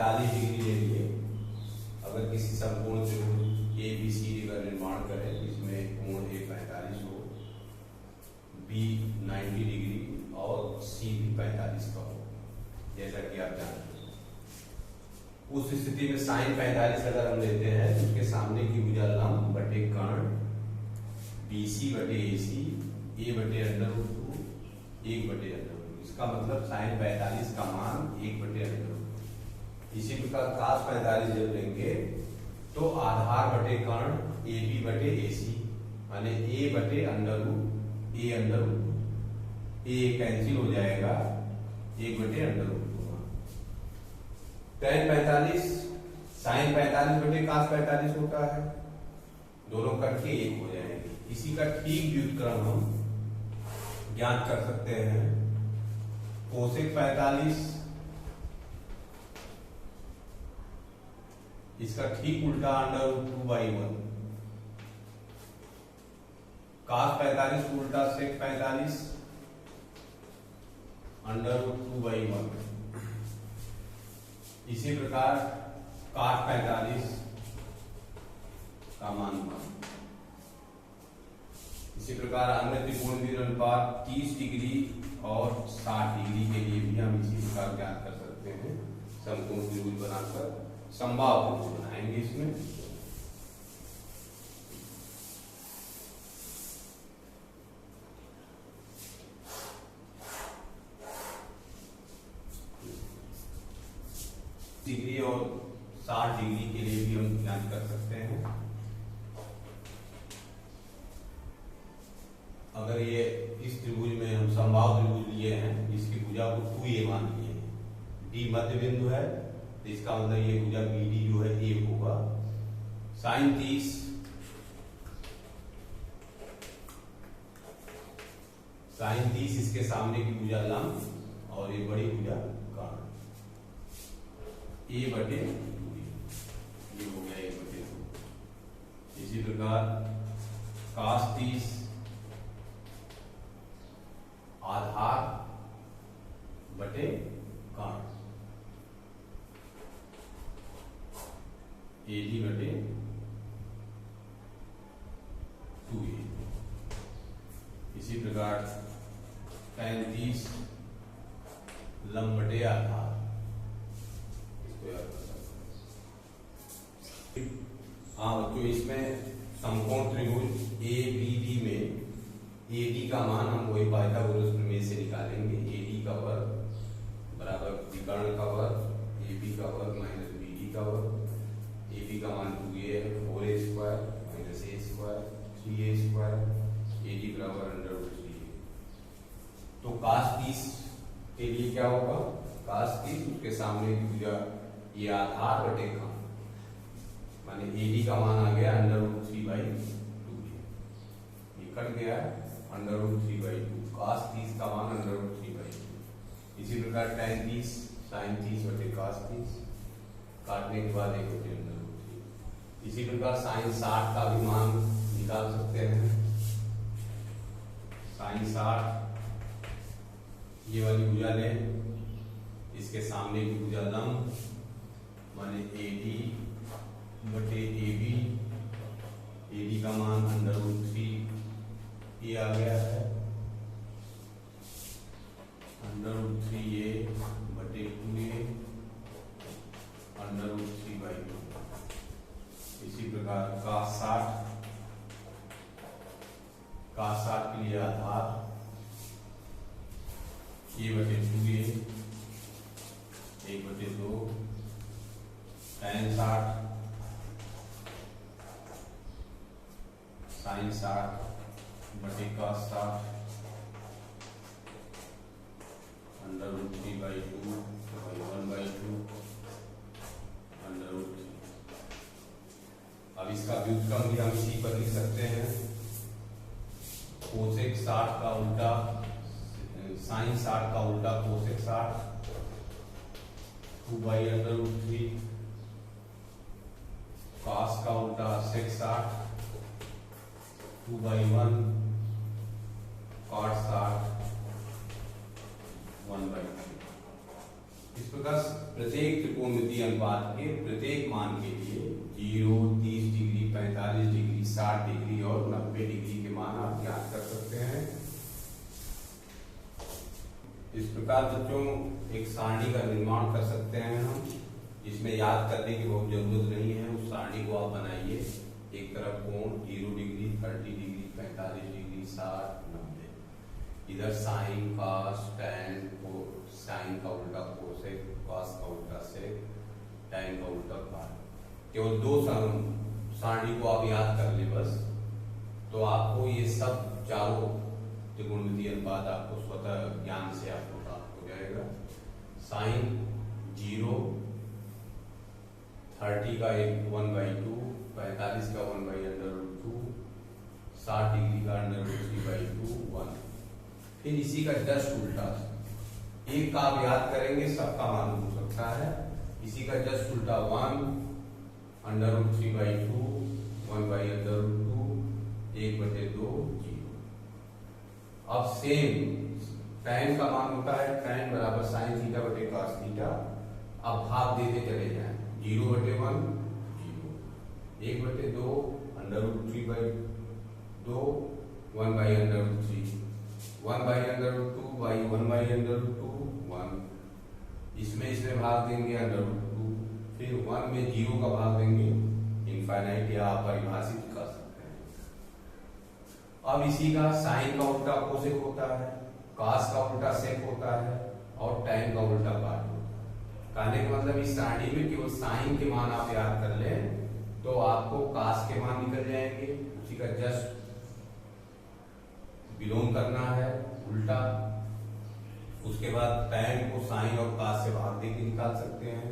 45 degree ले लिए। अगर किसी समकोण त्रिभुज ABCD का निर्माण करें इसमें कोण A 45 हो, B 90 डिग्री और C भी 45 का हो, जैसा कि आप जानते हैं। उस स्थिति में साइन 45 अगर हम लेते हैं तो उसके सामने की भुजा लंब बटे कर्ण BC बटे AC A बटे √2 1 बटे √2। इसका मतलब साइन 45 का मान 1 बटे √2। इसी प्रकार cos 45 जब लेंगे तो आधार बटे कर्ण AB बटे AC माने A बटे √2 A कैंसिल हो जाएगा 1 बटे √2। tan 45 साइन 45 बटे cos 45 होता है, दोनों करके 1 हो जाएंगे। इसी का ठीक व्युत्क्रम हम ज्ञात कर सकते हैं। कोसेक 45 इसका ठीक उल्टा √2/1, cos 45 उल्टा sec 45 √2/1। इसी प्रकार cot 45 का मान 1। इसी प्रकार अन्य त्रिकोणमितीय अनुपात 30 डिग्री और 60 डिग्री के लिए भी हम इसी प्रकार ज्ञात कर सकते हैं। समकोण त्रिभुज बनाकर समबाहु त्रिभुज बनाएंगे। इसमें डिग्री और 60 डिग्री के लिए भी हम ज्ञात कर सकते हैं। अगर ये इस त्रिभुज में हम समबाहु त्रिभुज लिए हैं, इसकी भुजा को 2A मान लिए हैं, D मध्य बिंदु है, तो इसका मतलब ये भुजा BD जो है 1 होगा। साइन 30 इसके सामने की भुजा लंब और ये बड़ी भुजा कर्ण A बटे 2, ये हो गया 1 बटे 2। इसी प्रकार cos 30 आधार बटे कर्ण AD बटे 2A। इसी प्रकार 35 लंब बटे आधार, इसको याद कर सकते हैं। हाँ बच्चों, इसमें समकोण त्रिभुज ABD में AD का मान हम वही पाइथागोरस प्रमेय से निकालेंगे। AD का वर्ग बराबर विकर्ण का वर्ग AB का वर्ग माइनस BD का वर्ग। AB का मान 2A है, 4A² minus A² 3A², AD बराबर √3A। तो cos 30 के लिए क्या होगा? cos 30 उसके सामने की भुजा ये आधार बटे कर्ण माने AD का मान आ गया √3/2। ये कट गया √3/2, cos 30 का मान √3/2। इसी प्रकार tan 30 sin 30 बटे cos 30 काटने के बाद 1 बटे √3। इसी प्रकार sin 60 का भी मान निकाल सकते हैं। sin 60 ये वाली भुजा लें, इसके सामने की भुजा लंब माने AD बटे AB, AD का मान √3 आ गया है, √3A बटे 2A √3/2। इसी प्रकार cos 60 के लिए आधार A बटे 2A 1 बटे 2, tan 60 sin 60 बटे cos 60 √3/2 1/2 √3। अब इसका व्युत्क्रम भी हम इसी पर लिख सकते हैं। कोसेक 60 का उल्टा साइन 60 का उल्टा कोसेक 60 2/√3, cos का उल्टा sec 60 2/1, cot 60 1/3। इस प्रकार प्रत्येक त्रिकोणमितीय परिवाद के प्रत्येक मान के लिए 0, 30 डिग्री, 45 डिग्री, 60 डिग्री और 90 डिग्री के मान आप ज्ञात कर सकते हैं। इस प्रकार बच्चों एक सारणी का निर्माण कर सकते हैं हम, इसमें याद करने की बहुत जरूरत नहीं है। उस सारणी को आप बनाइए। एक तरफ कोण 0 डिग्री, 30 डिग्री, 45 डिग्री, 60, 90। इधर साइन, कॉस, टैन, साइन का उल्टा कोसेक, कॉस का उल्टा सेक, टैन का उल्टा पाई। केवल 2 सारणी को आप याद कर ले बस, तो आपको ये सब चारों त्रिकोणमितीय अनुपात आपको स्वतः ज्ञान से आपको प्राप्त हो जाएगा। साइन 0, 30 का 1/2, 45 का 1/√2, 60 डिग्री का √3/2, 1। फिर इसी का जस्ट उल्टा, एक का आप याद करेंगे सबका मालूम हो सकता है। इसी का जस्ट उल्टा 1/√3/2, 1/√2, 1/2, 0। अब सेम tan का मान होता है tan बराबर sin थीटा बटे cos थीटा। अब भाग देते चले जाएं, 0/1 0, 1/2 √3/2, 1/√3, 1/√2/1/√2, 1। इसमें भाग देंगे √2, फिर 1 में 0 का भाग देंगे इनफाइनाइट, या आप परिभाषित कर सकते हैं। अब इसी का साइन का उल्टा कोसेक होता है, कॉस का उल्टा सेक होता है और टैन का उल्टा पाई होता है। कहने का मतलब इस सारणी में केवल साइन के मान आप याद कर लें तो आपको कॉस के मान निकल जाएंगे। उसी का जस्ट विलोम करना है उल्टा। उसके बाद टैन को साइन और कॉस से भाग देके निकाल सकते हैं,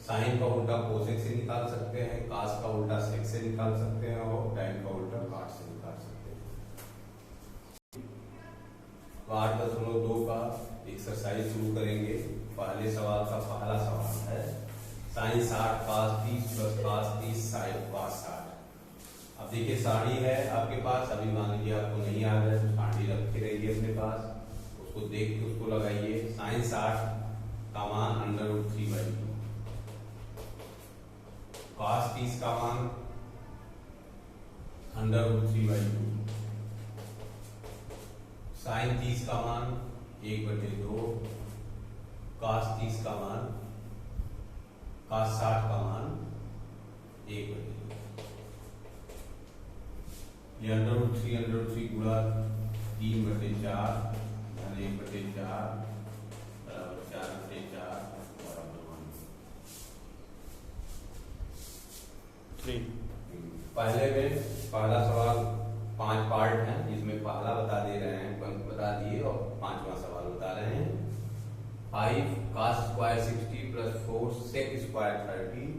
साइन का उल्टा कोसेक से निकाल सकते हैं, कॉस का उल्टा सेक से निकाल सकते हैं और टैन का उल्टा कॉट से निकाल सकते हैं। 8.2 का एक्सरसाइज शुरू करेंगे। पहले सवाल का पहला सवाल है sine 60 cos 30 plus cos 30 sine cos 60। अब देखिए सारणी है आपके पास, अभी मान लीजिए आपको नहीं याद है तो सारणी रखे रहिए अपने पास, उसको देख के उसको लगाइए। साइन 60 का मान √3/2, cos 30 का मान √3/2, साइन 30 का मान 1/2, cos 30 का मान, cos 60 का मान 1/2। ये √3 गुणा 3/4 धन 1/4 बराबर 4/4 बराबर 1। पहले में पहला सवाल 5 पार्ट है, जिसमें पहला बता दे रहे हैं, बता दिए और 5वां सवाल बता रहे हैं। 5 cos square 60 plus 4 sec square 30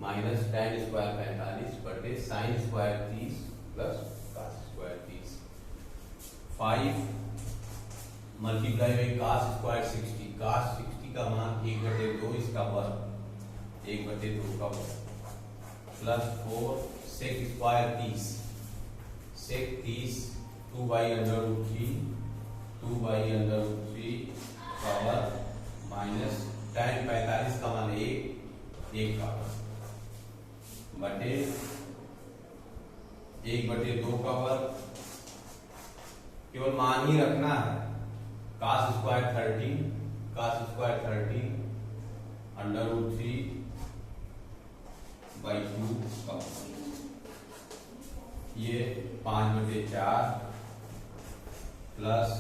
minus tan square 45 बटे sin square 30 plus cos square 30। 5 multiply by cos square 60, cos 60 का मान 1/2 इसका वर्ग, 1/2 का वर्ग प्लस 4 sec स्क्वायर 30, sec 30 2/√3, 2/√3 का वर्ग माइनस tan 45 का मान 1 का वर्ग बटे 1/2 का वर्ग। केवल मान ही रखना है। cos स्क्वायर 30, cos स्क्वायर 30 √3/2 का वर्ग, ये 5/4 प्लस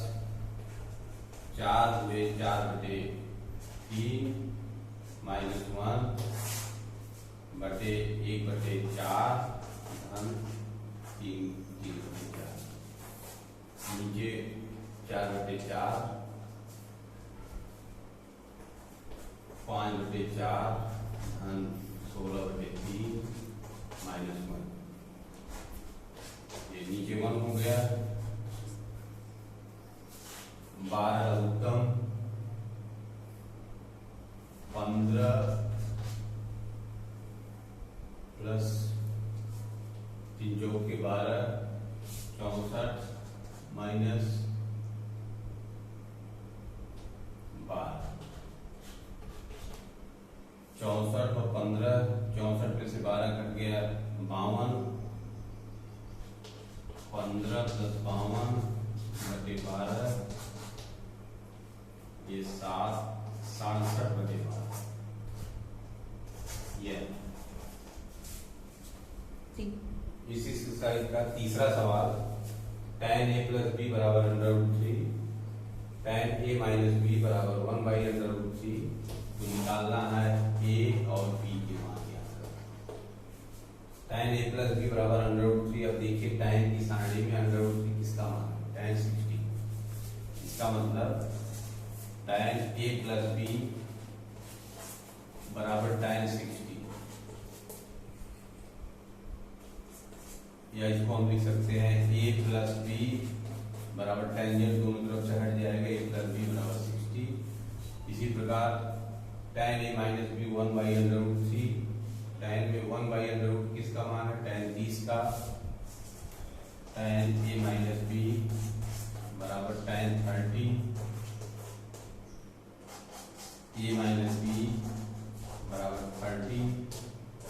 4 हुए 4/3 माइनस 1 बटे 1/4 धन 3/4 नीचे 4/4 5/4 धन 16/3 माइनस 1, ये नीचे 1 हो गया। 12 उत्तम 15 प्लस 3 चौक के 12 64 माइनस 12 64 और 15, 64 में से 12 कट गया 52, 15 + 52 बटे 12, ये 67 बटे 12। ये इस एक्सरसाइज का तीसरा सवाल, tan a + b बराबर √3, tan a - b बराबर 1/√3, तो निकालना है a और b की मान। tan a + b बराबर √3। अब देखिए tan की सारणी में √3 किसका मान है, tan 60। इसका मतलब tan a + b बराबर tan 60, या इसको हम लिख सकते हैं a + b बराबर टेंजेंट दोनों तरफ से हट जाएगा, a + b बराबर 60। इसी प्रकार tan a - b 1/√3, tan में 1/√3 किसका मान है, tan 30 का, tan a - b बराबर tan 30, a - b बराबर 30।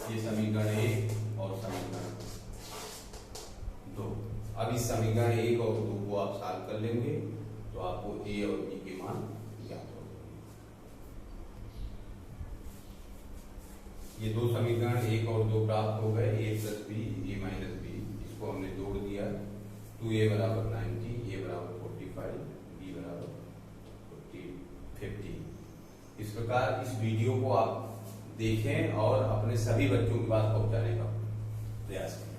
ये समीकरण 1 और समीकरण 2। अब इस समीकरण 1 और 2 को आप सॉल्व कर लेंगे तो आपको a और b के मान ज्ञात हो जाएंगे। ये दो समीकरण 1 और 2 प्राप्त हो गए, a + b, a - b, इसको हमने जोड़ दिया, 2a बराबर 90, a बराबर 45, b बराबर 50। इस प्रकार इस वीडियो को आप देखें और अपने सभी बच्चों के पास पहुंचाने का प्रयास करें।